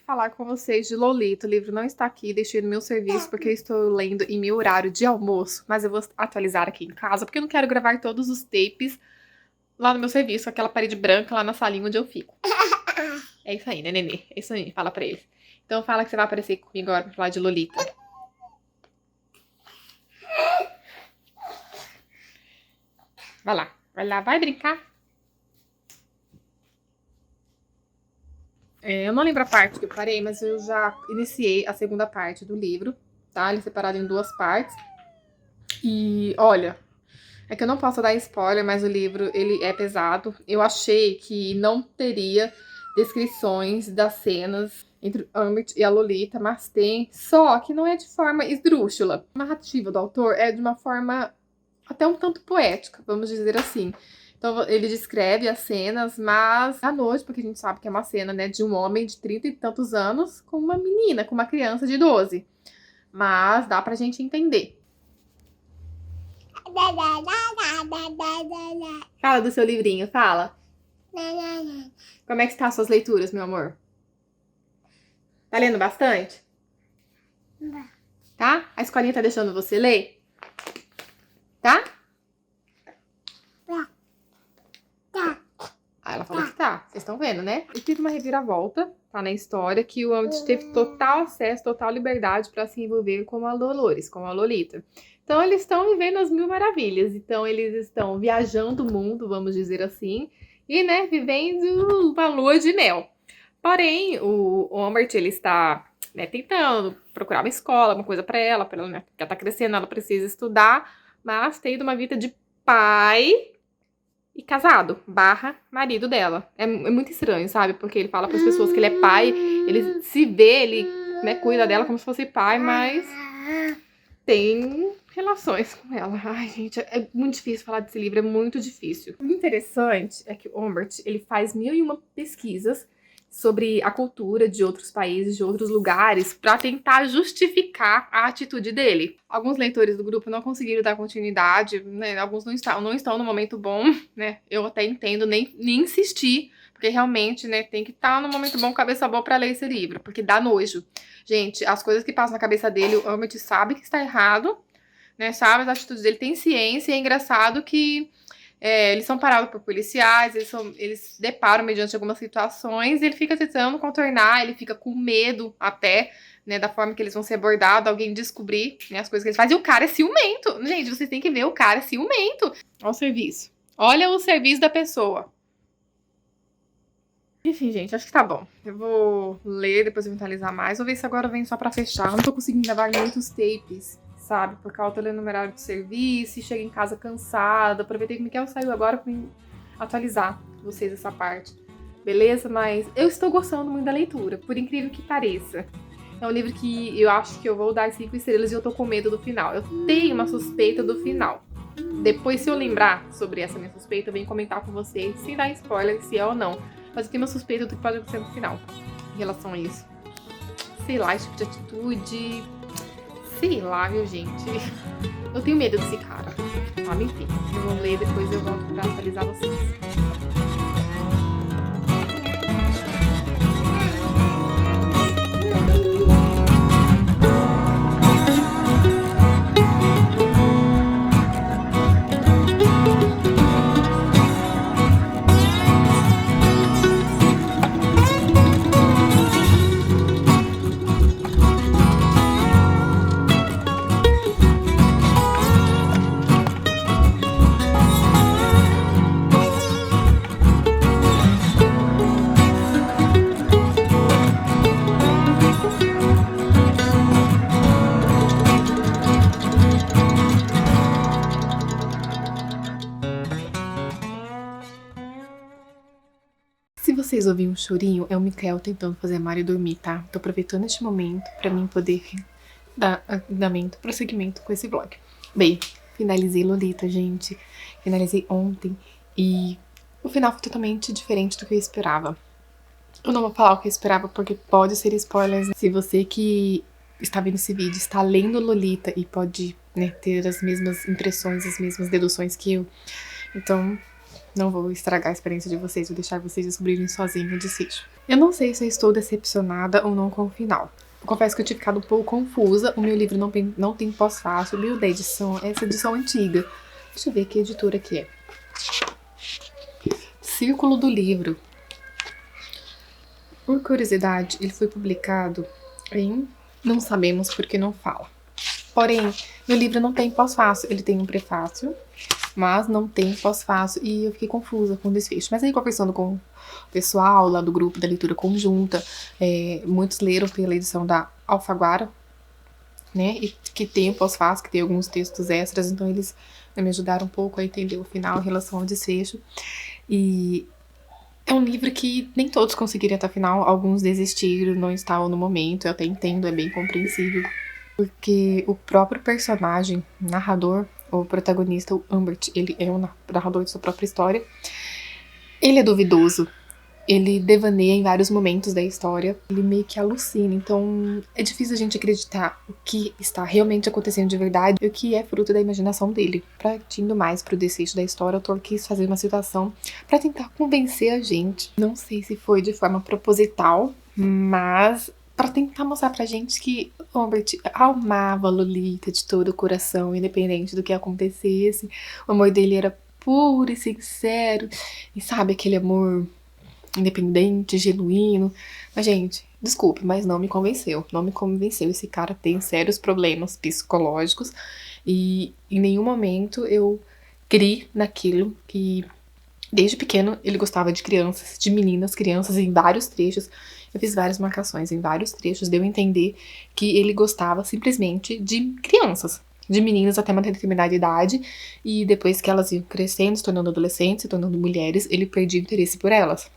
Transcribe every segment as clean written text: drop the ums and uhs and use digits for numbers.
falar com vocês de Lolita. O livro não está aqui, deixei no meu serviço porque eu estou lendo em meu horário de almoço. Mas eu vou atualizar aqui em casa porque eu não quero gravar todos os tapes lá no meu serviço, aquela parede branca lá na salinha onde eu fico. É isso aí, né, Nenê? É isso aí, fala pra eles. Então fala que você vai aparecer comigo agora pra falar de Lolita. Vai lá, vai brincar. Eu não lembro a parte que eu parei, mas eu já iniciei a segunda parte do livro, tá? Ele é separado em duas partes. E, olha, é que eu não posso dar spoiler, mas o livro, ele é pesado. Eu achei que não teria descrições das cenas entre o Umbridge e a Lolita, mas tem, só que não é de forma esdrúxula. A narrativa do autor é de uma forma até um tanto poética, vamos dizer assim. Então ele descreve as cenas, mas à noite, porque a gente sabe que é uma cena, né, de um homem de 30 e tantos anos com uma menina, com uma criança de 12. Mas dá pra gente entender. Fala do seu livrinho, fala. Como é que estão as suas leituras, meu amor? Tá lendo bastante? Tá? A escolinha tá deixando você ler? Tá? Ela falou que tá. Vocês estão vendo, né? Eu tive uma reviravolta, tá na história, que o Umbridge teve total acesso, total liberdade pra se envolver com a Dolores, com a Lolita. Então, eles estão vivendo as mil maravilhas. Então, eles estão viajando o mundo, vamos dizer assim, e, né, vivendo uma lua de mel. Porém, o Umbridge, ele está, né, tentando procurar uma escola, uma coisa pra ela, né, ela tá crescendo, ela precisa estudar, mas tendo uma vida de pai e casado, barra marido dela. É muito estranho, sabe? Porque ele fala para as pessoas que ele é pai, ele se vê, ele, né, cuida dela como se fosse pai, mas tem relações com ela. Ai, gente, é muito difícil falar desse livro, é muito difícil. O interessante é que o Umbridge, ele faz 1001 pesquisas sobre a cultura de outros países, de outros lugares, para tentar justificar a atitude dele. Alguns leitores do grupo não conseguiram dar continuidade, né? Alguns não estão no momento bom, né? Eu até entendo, nem insistir, porque realmente, né, tem que estar no momento bom, cabeça boa para ler esse livro, porque dá nojo. Gente, as coisas que passam na cabeça dele, o Umbridge sabe que está errado, né? Sabe as atitudes dele, tem ciência, e é engraçado que eles são parados por policiais, eles deparam mediante algumas situações, e ele fica tentando contornar, ele fica com medo até, né, da forma que eles vão ser abordados, alguém descobrir, né, as coisas que eles fazem. E o cara é ciumento. Gente, vocês têm que ver, o cara é ciumento. Olha o serviço. Olha o serviço da pessoa. Enfim, gente, acho que tá bom. Eu vou ler, depois eu vou atualizar mais. Vou ver se agora vem só pra fechar. Eu não tô conseguindo gravar muitos tapes, sabe? Porque eu tô lendo no horário de serviço e chego em casa cansada. Aproveitei que o Miquel saiu agora pra atualizar vocês essa parte. Beleza? Mas eu estou gostando muito da leitura, por incrível que pareça. É um livro que eu acho que eu vou dar 5 estrelas e eu tô com medo do final. Eu tenho uma suspeita do final. Depois, se eu lembrar sobre essa minha suspeita, eu venho comentar com vocês, sem dar spoiler, se é ou não. Mas eu tenho uma suspeita do que pode acontecer no final, em relação a isso. Sei lá, esse tipo de atitude... Sei lá, viu, gente? Eu tenho medo desse cara. Mas enfim, eu vou ler, depois eu volto pra atualizar vocês. Se vocês ouvirem um chorinho, é o Miquel tentando fazer a Mari dormir, tá? Tô aproveitando este momento pra mim poder dar andamento, prosseguimento com esse vlog. Bem, finalizei Lolita, gente. Finalizei ontem e o final foi totalmente diferente do que eu esperava. Eu não vou falar o que eu esperava porque pode ser spoilers, né? Se você que está vendo esse vídeo está lendo Lolita e pode, né, ter as mesmas impressões, as mesmas deduções que eu, então Não vou estragar a experiência de vocês, vou deixar vocês descobrirem sozinhos o desfecho. Eu não sei se eu estou decepcionada ou não com o final. Eu confesso que eu tinha ficado um pouco confusa. O meu livro não tem pós-fácil. O meu da edição, essa edição antiga. Deixa eu ver que editora que é. Círculo do Livro. Por curiosidade, ele foi publicado em... Não sabemos porque não fala. Porém, meu livro não tem pós-fácil. Ele tem um prefácio, mas não tem pós-fácil. E eu fiquei confusa com o desfecho. Mas aí, conversando com o pessoal lá do grupo da leitura conjunta, muitos leram pela edição da Alfaguara, né? E que tem o pós-fácil, que tem alguns textos extras. Então, eles me ajudaram um pouco a entender o final em relação ao desfecho. E é um livro que nem todos conseguiram até o final. Alguns desistiram, não estavam no momento. Eu até entendo, é bem compreensível. Porque o próprio personagem, narrador, o protagonista, o Humbert, ele é o narrador de sua própria história. Ele é duvidoso. Ele devaneia em vários momentos da história. Ele meio que alucina. Então, é difícil a gente acreditar o que está realmente acontecendo de verdade e o que é fruto da imaginação dele. Partindo mais pro desfecho da história, o autor quis fazer uma situação para tentar convencer a gente. Não sei se foi de forma proposital, mas para tentar mostrar pra gente que Humbert amava a Lolita de todo o coração, independente do que acontecesse. O amor dele era puro e sincero. E sabe, aquele amor independente, genuíno. Mas, gente, desculpe, mas não me convenceu. Não me convenceu. Esse cara tem sérios problemas psicológicos e em nenhum momento eu criei naquilo que, desde pequeno, ele gostava de crianças, de meninas, crianças, em vários trechos. Eu fiz várias marcações em vários trechos, deu a entender que ele gostava simplesmente de crianças, de meninas até uma determinada idade, e depois que elas iam crescendo, se tornando adolescentes, se tornando mulheres, ele perdia o interesse por elas.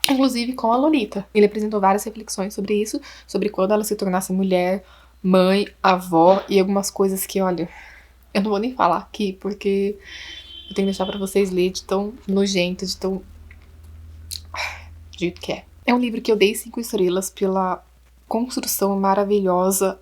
Inclusive com a Lolita. Ele apresentou várias reflexões sobre isso, sobre quando ela se tornasse mulher, mãe, avó e algumas coisas que, olha, eu não vou nem falar aqui, porque eu tenho que deixar pra vocês lerem de tão nojento, de tão... do jeito que é. É um livro que eu dei 5 estrelas pela construção maravilhosa.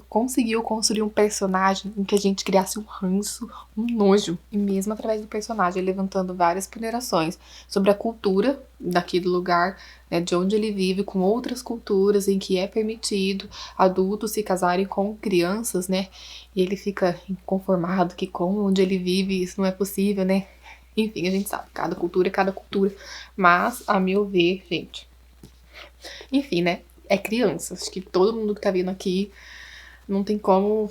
Conseguiu construir um personagem em que a gente criasse um ranço, um nojo. E mesmo através do personagem, levantando várias ponderações sobre a cultura daquele lugar, né, de onde ele vive, com outras culturas em que é permitido adultos se casarem com crianças, né? E ele fica inconformado que com onde ele vive isso não é possível, né? Enfim, a gente sabe, cada cultura é cada cultura. Mas, a meu ver, gente... Enfim, né? É criança. Acho que todo mundo que tá vindo aqui não tem como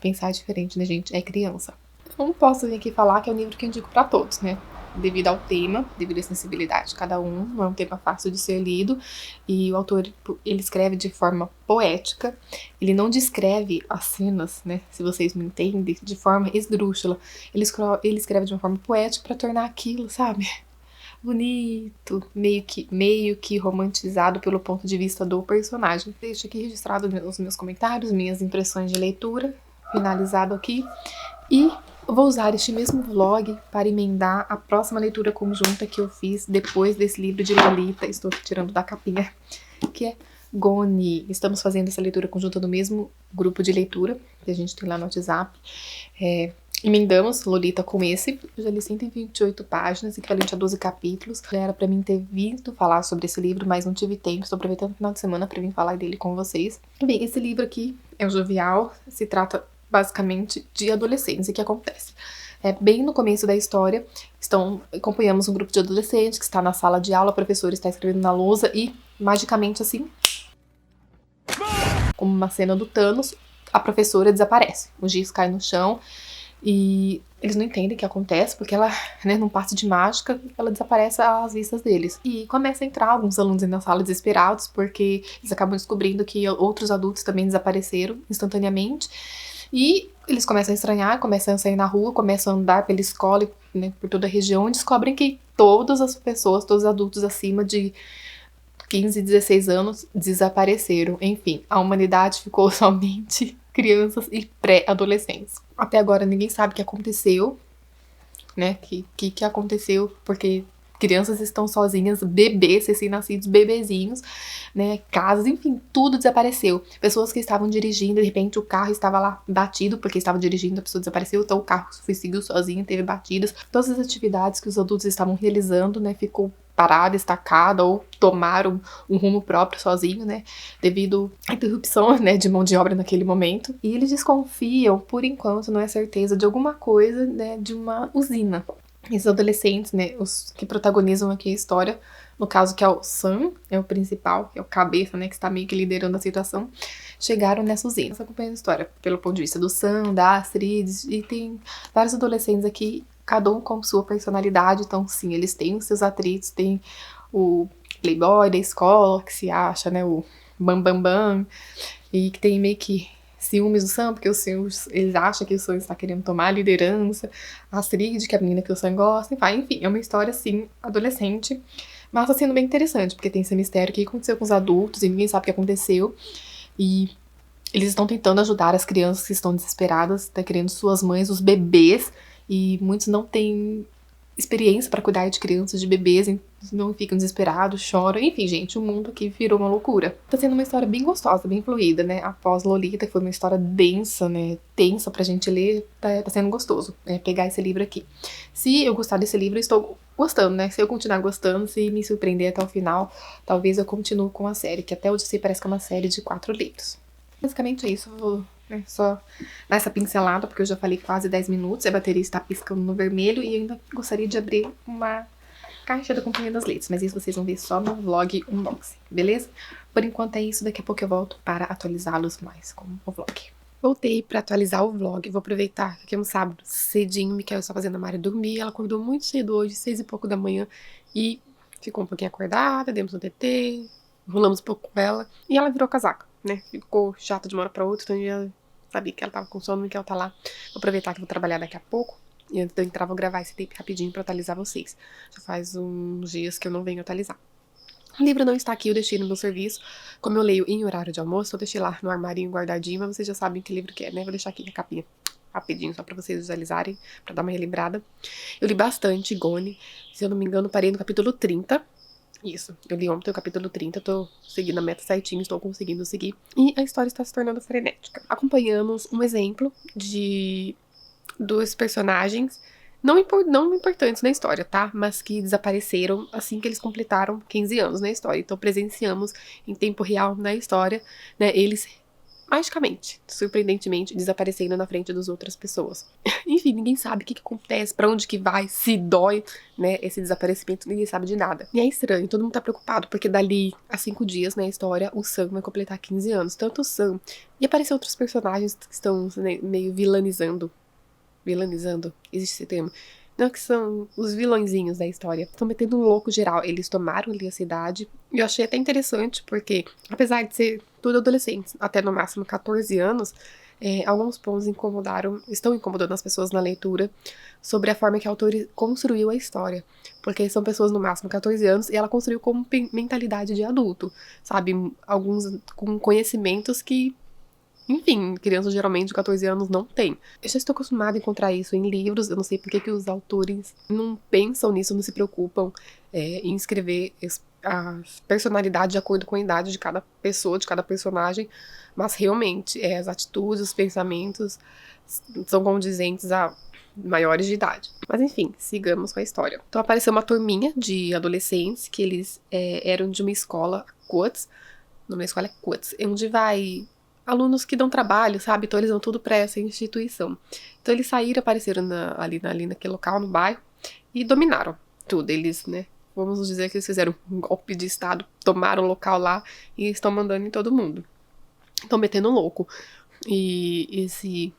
pensar diferente, né, gente? É criança. Não posso vir aqui falar que é um livro que eu indico pra todos, né? Devido ao tema, devido à sensibilidade de cada um. Não é um tema fácil de ser lido. E o autor, ele escreve de forma poética. Ele não descreve as cenas, né? Se vocês me entendem, de forma esdrúxula. Ele escreve de uma forma poética pra tornar aquilo, sabe? Bonito, meio que romantizado pelo ponto de vista do personagem. Deixo aqui registrado os meus comentários, minhas impressões de leitura, finalizado aqui. E vou usar este mesmo vlog para emendar a próxima leitura conjunta que eu fiz depois desse livro de Lolita. Estou tirando da capinha, que é Goni. Estamos fazendo essa leitura conjunta no mesmo grupo de leitura que a gente tem lá no WhatsApp. Emendamos Lolita com esse. Eu já li 128 páginas, equivalente a 12 capítulos. Já era pra mim ter vindo falar sobre esse livro, mas não tive tempo. Estou aproveitando o final de semana pra vir falar dele com vocês. Bem, esse livro aqui é o Jovial. Se trata basicamente de adolescentes. E o que acontece? Bem no começo da história, acompanhamos um grupo de adolescentes que está na sala de aula, a professora está escrevendo na lousa e, magicamente assim, como uma cena do Thanos, a professora desaparece. O giz cai no chão. E eles não entendem o que acontece, porque ela, né, num passe de mágica, ela desaparece às vistas deles. E começa a entrar alguns alunos na sala desesperados, porque eles acabam descobrindo que outros adultos também desapareceram instantaneamente. E eles começam a estranhar, começam a sair na rua, começam a andar pela escola, né, por toda a região, e descobrem que todas as pessoas, todos os adultos acima de 15, 16 anos desapareceram. Enfim, a humanidade ficou somente crianças e pré-adolescentes. Até agora ninguém sabe o que aconteceu, né? Que aconteceu, porque crianças estão sozinhas, bebês, recém-nascidos, bebezinhos, né, casas, enfim, tudo desapareceu. Pessoas que estavam dirigindo, de repente o carro estava lá batido, porque estava dirigindo, a pessoa desapareceu, então o carro seguiu sozinho, teve batidas. Todas as atividades que os adultos estavam realizando, né, ficou parada, estacada, ou tomaram um rumo próprio sozinho, né, devido à interrupção, né, de mão de obra naquele momento. E eles desconfiam, por enquanto, não é certeza, de alguma coisa, né, de uma usina. Esses adolescentes, né, os que protagonizam aqui a história, no caso que é o Sam, é o principal, que é o cabeça, né, que está meio que liderando a situação, chegaram nessa usina. Você acompanha a história pelo ponto de vista do Sam, da Astrid, e tem vários adolescentes aqui, cada um com sua personalidade, então sim, eles têm os seus atritos, tem o playboy da escola, que se acha, né, o bam, e que tem meio que ciúmes do Sam, porque eles acham que o Sam está querendo tomar a liderança, a Astrid, que é a menina que o Sam gosta, enfim, é uma história, assim, adolescente, mas tá sendo bem interessante, porque tem esse mistério, o que aconteceu com os adultos, e ninguém sabe o que aconteceu, e eles estão tentando ajudar as crianças que estão desesperadas, tá querendo suas mães, os bebês, e muitos não têm experiência para cuidar de crianças, de bebês, não ficam desesperados, choram, enfim, gente, o mundo aqui virou uma loucura. Tá sendo uma história bem gostosa, bem fluida, né, após Lolita, que foi uma história densa, né, tensa pra gente ler, tá sendo gostoso, né, pegar esse livro aqui. Se eu gostar desse livro, eu estou gostando, né, se eu continuar gostando, se me surpreender até o final, talvez eu continue com a série, que até hoje parece que é uma série de 4 livros. Basicamente é isso, eu vou só dar essa pincelada, porque eu já falei quase 10 minutos, a bateria está piscando no vermelho e eu ainda gostaria de abrir uma caixa da Companhia das Letras, mas isso vocês vão ver só no vlog unboxing, beleza? Por enquanto é isso, daqui a pouco eu volto para atualizá-los mais com o vlog. Voltei para atualizar o vlog, vou aproveitar que é um sábado cedinho, Miquel está fazendo a Mari dormir, ela acordou muito cedo hoje, 6 e pouco da manhã, e ficou um pouquinho acordada, demos um TT, rolamos um pouco com ela, e ela virou casaca, né? Ficou chata de uma hora pra outra, então eu já sabia que ela tava com sono e que ela tá lá. Vou aproveitar que eu vou trabalhar daqui a pouco. E antes de eu entrar, vou gravar esse tape rapidinho pra atualizar vocês. Já faz uns dias que eu não venho atualizar. O livro não está aqui, eu deixei no meu serviço. Como eu leio em horário de almoço, eu deixei lá no armarinho guardadinho, mas vocês já sabem que livro que é, né? Vou deixar aqui a capinha rapidinho, só pra vocês visualizarem, pra dar uma relembrada. Eu li bastante Gone. Se eu não me engano, parei no capítulo 30. Isso, eu li ontem o capítulo 30, tô seguindo a meta certinho, estou conseguindo seguir. E a história está se tornando frenética. Acompanhamos um exemplo de dois personagens, não importantes na história, tá? Mas que desapareceram assim que eles completaram 15 anos na história. Então presenciamos em tempo real na história, né, eles magicamente, surpreendentemente, desaparecendo na frente das outras pessoas. Enfim, ninguém sabe o que acontece, pra onde que vai, se dói, né, esse desaparecimento, ninguém sabe de nada. E é estranho, todo mundo tá preocupado, porque dali a 5 dias, na história, o Sam vai completar 15 anos. Tanto o Sam, e aparecem outros personagens que estão, né, meio vilanizando, existe esse termo, não, que são os vilõezinhos da história. Estão metendo um louco geral. Eles tomaram ali a cidade. E eu achei até interessante, porque, apesar de ser tudo adolescentes, até no máximo 14 anos, alguns pontos estão incomodando as pessoas na leitura sobre a forma que a autora construiu a história. Porque são pessoas no máximo 14 anos e ela construiu com mentalidade de adulto, sabe? Alguns com conhecimentos que, enfim, crianças geralmente de 14 anos não têm. Eu já estou acostumada a encontrar isso em livros, eu não sei por que os autores não pensam nisso, não se preocupam em escrever a personalidade de acordo com a idade de cada pessoa, de cada personagem, mas realmente as atitudes, os pensamentos são condizentes a maiores de idade. Mas enfim, sigamos com a história. Então apareceu uma turminha de adolescentes que eles eram de uma escola, Quotes, o nome da escola é Quotes, onde vai alunos que dão trabalho, sabe? Então eles vão tudo pra essa instituição. Então eles saíram, apareceram ali naquele local, no bairro, e dominaram tudo. Eles, né? Vamos dizer que eles fizeram um golpe de estado, tomaram o local lá e estão mandando em todo mundo. Estão metendo louco. E esse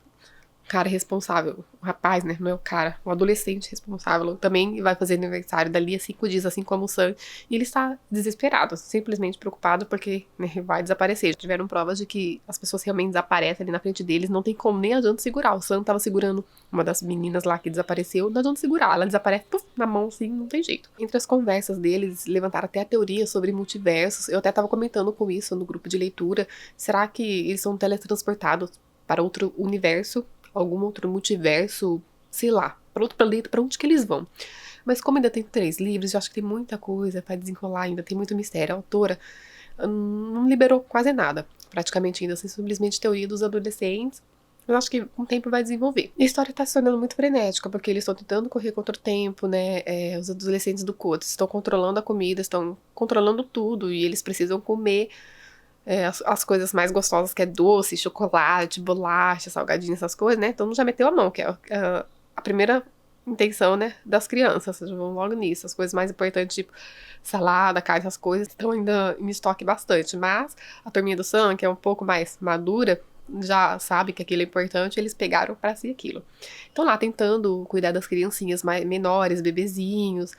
cara responsável, o rapaz, né, não é o cara, o adolescente responsável, também vai fazer aniversário dali a 5 dias, assim como o Sam, e ele está desesperado, simplesmente preocupado porque, né, vai desaparecer. Tiveram provas de que as pessoas realmente desaparecem ali na frente deles, não tem como, nem adianta segurar. O Sam tava segurando uma das meninas lá que desapareceu, não adianta segurar, ela desaparece na mão, assim, não tem jeito. Entre as conversas deles, levantaram até a teoria sobre multiversos. Eu até tava comentando com isso no grupo de leitura. Será que eles são teletransportados para outro universo, algum outro multiverso, sei lá, para outro planeta, para onde que eles vão? Mas como ainda tem 3 livros, eu acho que tem muita coisa pra desenrolar ainda, tem muito mistério. A autora não liberou quase nada, praticamente ainda, assim, simplesmente teoria dos adolescentes. Eu acho que com o tempo vai desenvolver. A história tá se tornando muito frenética, porque eles estão tentando correr contra o tempo, né? Os adolescentes do Coates estão controlando a comida, estão controlando tudo, e eles precisam comer as coisas mais gostosas, que é doce, chocolate, bolacha, salgadinho, essas coisas, né? Então já meteu a mão, que é a primeira intenção, né, das crianças. Já vão logo nisso. As coisas mais importantes, tipo salada, carne, essas coisas, estão ainda em estoque bastante. Mas a turminha do Sam, que é um pouco mais madura, já sabe que aquilo é importante, eles pegaram pra si aquilo. Estão lá tentando cuidar das criancinhas menores, bebezinhos,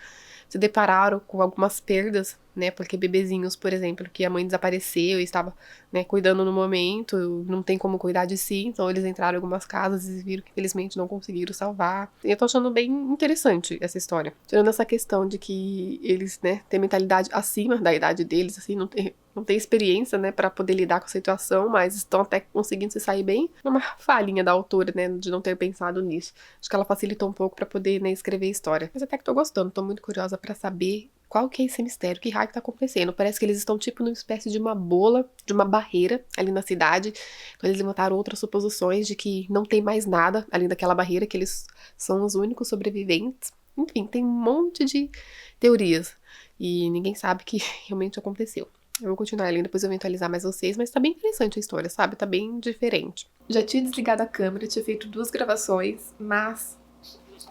se depararam com algumas perdas, né? Porque bebezinhos, por exemplo, que a mãe desapareceu e estava, né, cuidando no momento, não tem como cuidar de si, então eles entraram em algumas casas e viram que infelizmente não conseguiram salvar. E eu tô achando bem interessante essa história. Tirando essa questão de que eles, né, têm mentalidade acima da idade deles, assim, não tem experiência, né, pra poder lidar com a situação, mas estão até conseguindo se sair bem. É uma falhinha da autora, né, de não ter pensado nisso. Acho que ela facilitou um pouco pra poder, né, escrever a história. Mas até que tô gostando, tô muito curiosa pra saber qual que é esse mistério, que raio que tá acontecendo. Parece que eles estão tipo numa espécie de uma bola, de uma barreira ali na cidade. Então eles levantaram outras suposições de que não tem mais nada além daquela barreira, que eles são os únicos sobreviventes. Enfim, tem um monte de teorias e ninguém sabe o que realmente aconteceu. Eu vou continuar lendo, depois eu vou atualizar mais vocês, mas tá bem interessante a história, sabe? Tá bem diferente. Já tinha desligado a câmera, tinha feito 2 gravações, mas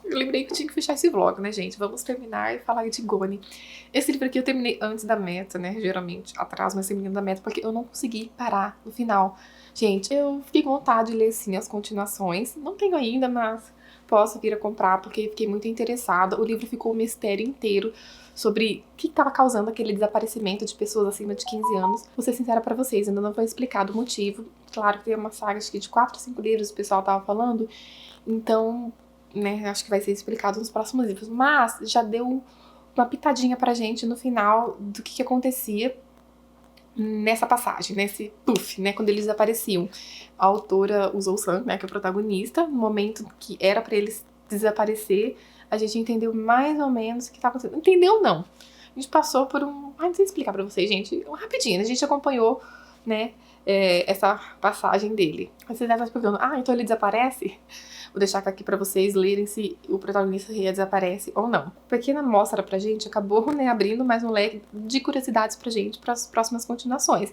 eu lembrei que eu tinha que fechar esse vlog, né, gente? Vamos terminar e falar de Gone. Esse livro aqui eu terminei antes da meta, né? Geralmente atraso, mas terminando da meta, porque eu não consegui parar no final. Gente, eu fiquei com vontade de ler, sim, as continuações. Não tenho ainda, mas posso vir a comprar, porque fiquei muito interessada. O livro ficou um mistério inteiro sobre o que estava causando aquele desaparecimento de pessoas acima de 15 anos. Vou ser sincera pra vocês, ainda não foi explicado o motivo. Claro que tem uma saga, acho que de 4 ou 5 livros o pessoal tava falando. Então, né, acho que vai ser explicado nos próximos livros. Mas já deu uma pitadinha pra gente no final do que acontecia nessa passagem, nesse puff, né, quando eles desapareciam. A autora usou o Sam, né, que é o protagonista, no momento que era pra eles desaparecer, a gente entendeu mais ou menos o que tava acontecendo. Entendeu, não. A gente passou por um... Ai, não sei explicar pra vocês, gente. Rapidinho, a gente acompanhou, né, essa passagem dele. Vocês devem estar se perguntando, então ele desaparece? Vou deixar aqui pra vocês lerem se o protagonista desaparece ou não. A pequena mostra pra gente acabou, né, abrindo mais um leque de curiosidades pra gente para as próximas continuações.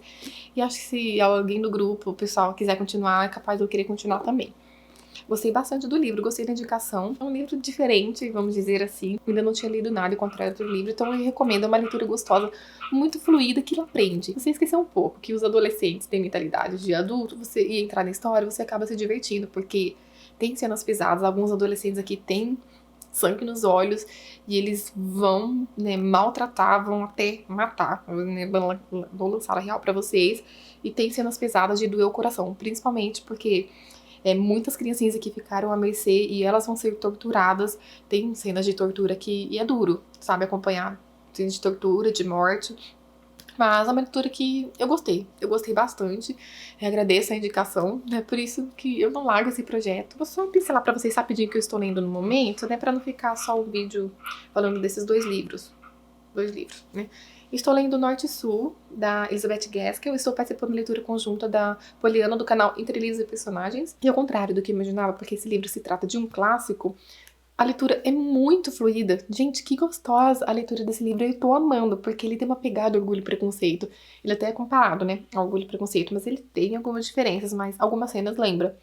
E acho que se alguém do grupo, o pessoal, quiser continuar, é capaz de eu querer continuar também. Gostei bastante do livro, gostei da indicação. É um livro diferente, vamos dizer assim. Ainda não tinha lido nada, ao contrário do livro, então eu recomendo. É uma leitura gostosa, muito fluida, que aprende. Você esqueceu um pouco que os adolescentes têm mentalidade de adulto, você ia entrar na história, você acaba se divertindo, porque tem cenas pesadas. Alguns adolescentes aqui têm sangue nos olhos e eles vão, né, maltratar, vão até matar. Né, vou lançar a real pra vocês. E tem cenas pesadas de doer o coração, principalmente porque muitas criancinhas aqui ficaram à mercê e elas vão ser torturadas. Tem cenas de tortura e é duro, sabe, acompanhar cenas de tortura, de morte. Mas é uma leitura que eu gostei bastante. Eu agradeço a indicação, é por isso que eu não largo esse projeto. Vou só pincelar pra vocês rapidinho que eu estou lendo no momento, né, pra não ficar só o vídeo falando desses 2 livros. 2 livros, né. Estou lendo Norte e Sul, da Elizabeth Gaskell. Estou participando da leitura conjunta da Poliana, do canal Entre Livros e Personagens. E ao contrário do que eu imaginava, porque esse livro se trata de um clássico, a leitura é muito fluida. Gente, que gostosa a leitura desse livro. Eu tô amando, porque ele tem uma pegada Orgulho e Preconceito. Ele até é comparado, né, ao Orgulho e Preconceito, mas ele tem algumas diferenças, mas algumas cenas lembra.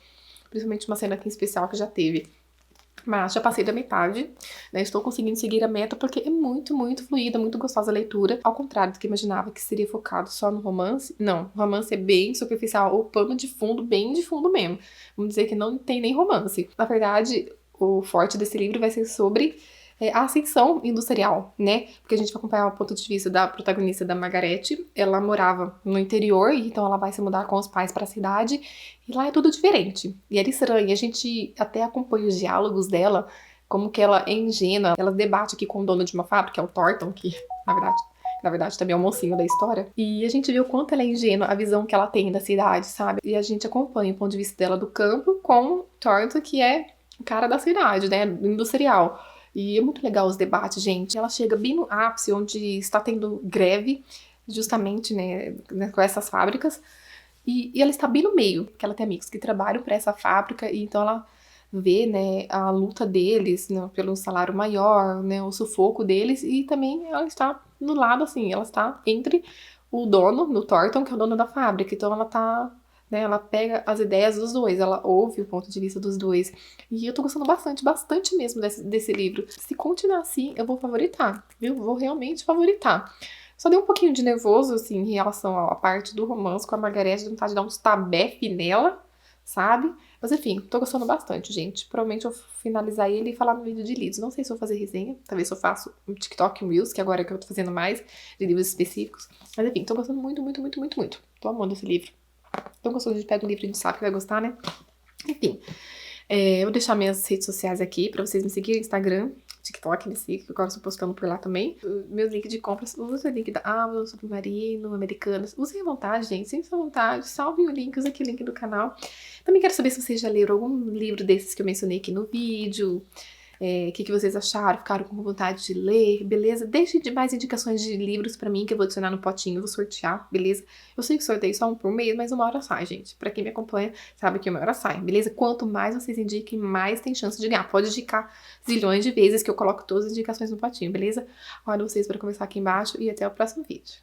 Principalmente uma cena aqui em especial que já teve. Mas já passei da metade, né? Estou conseguindo seguir a meta porque é muito, muito fluida, muito gostosa a leitura. Ao contrário do que eu imaginava, que seria focado só no romance. Não, o romance é bem superficial, o pano de fundo, bem de fundo mesmo. Vamos dizer que não tem nem romance. Na verdade, o forte desse livro vai ser sobre a ascensão industrial, né? Porque a gente vai acompanhar o ponto de vista da protagonista, da Margarete. Ela morava no interior, então ela vai se mudar com os pais para a cidade. E lá é tudo diferente. E era estranho. A gente até acompanha os diálogos dela, como que ela é ingênua. Ela debate aqui com o dono de uma fábrica, que é o Thornton, que na verdade também é o mocinho da história. E a gente vê o quanto ela é ingênua, a visão que ela tem da cidade, sabe? E a gente acompanha o ponto de vista dela do campo com o Thornton, que é o cara da cidade, né? Industrial. E é muito legal os debates, gente. Ela chega bem no ápice, onde está tendo greve, justamente, né, com essas fábricas. E ela está bem no meio, porque ela tem amigos que trabalham para essa fábrica, e então ela vê, né, a luta deles, né, pelo salário maior, né, o sufoco deles, e também ela está no lado, assim, ela está entre o dono, do Thornton, que é o dono da fábrica, então ela tá, né, ela pega as ideias dos dois, ela ouve o ponto de vista dos dois, e eu tô gostando bastante, bastante mesmo desse livro. Se continuar assim, eu vou favoritar, viu? Vou realmente favoritar. Só deu um pouquinho de nervoso, assim, em relação à parte do romance com a Margareth, de vontade de dar uns tabefe nela, sabe? Mas enfim, tô gostando bastante, gente. Provavelmente eu vou finalizar ele e falar no vídeo de livros. Não sei se eu vou fazer resenha, talvez eu faça um TikTok, um Reels, que agora é que eu tô fazendo mais, de livros específicos. Mas enfim, tô gostando muito, muito, muito, muito, muito. Tô amando esse livro. Tô gostando de pegar um livro, a gente sabe que vai gostar, né? Enfim, eu vou deixar minhas redes sociais aqui pra vocês me seguirem, Instagram, TikTok, me sigam, que agora eu estou postando por lá também. Meus links de compras, use o link da Amazon, Submarino, Americanas. Usem à vontade, gente, sintam à vontade. Salvem o link, use aqui o link do canal. Também quero saber se vocês já leram algum livro desses que eu mencionei aqui no vídeo. O que vocês acharam? Ficaram com vontade de ler, beleza? Deixem de mais indicações de livros pra mim, que eu vou adicionar no potinho, vou sortear, beleza? Eu sei que sorteio só um por mês, mas uma hora sai, gente. Pra quem me acompanha, sabe que uma hora sai, beleza? Quanto mais vocês indiquem, mais tem chance de ganhar. Pode indicar zilhões de vezes que eu coloco todas as indicações no potinho, beleza? Olha vocês para conversar aqui embaixo e até o próximo vídeo.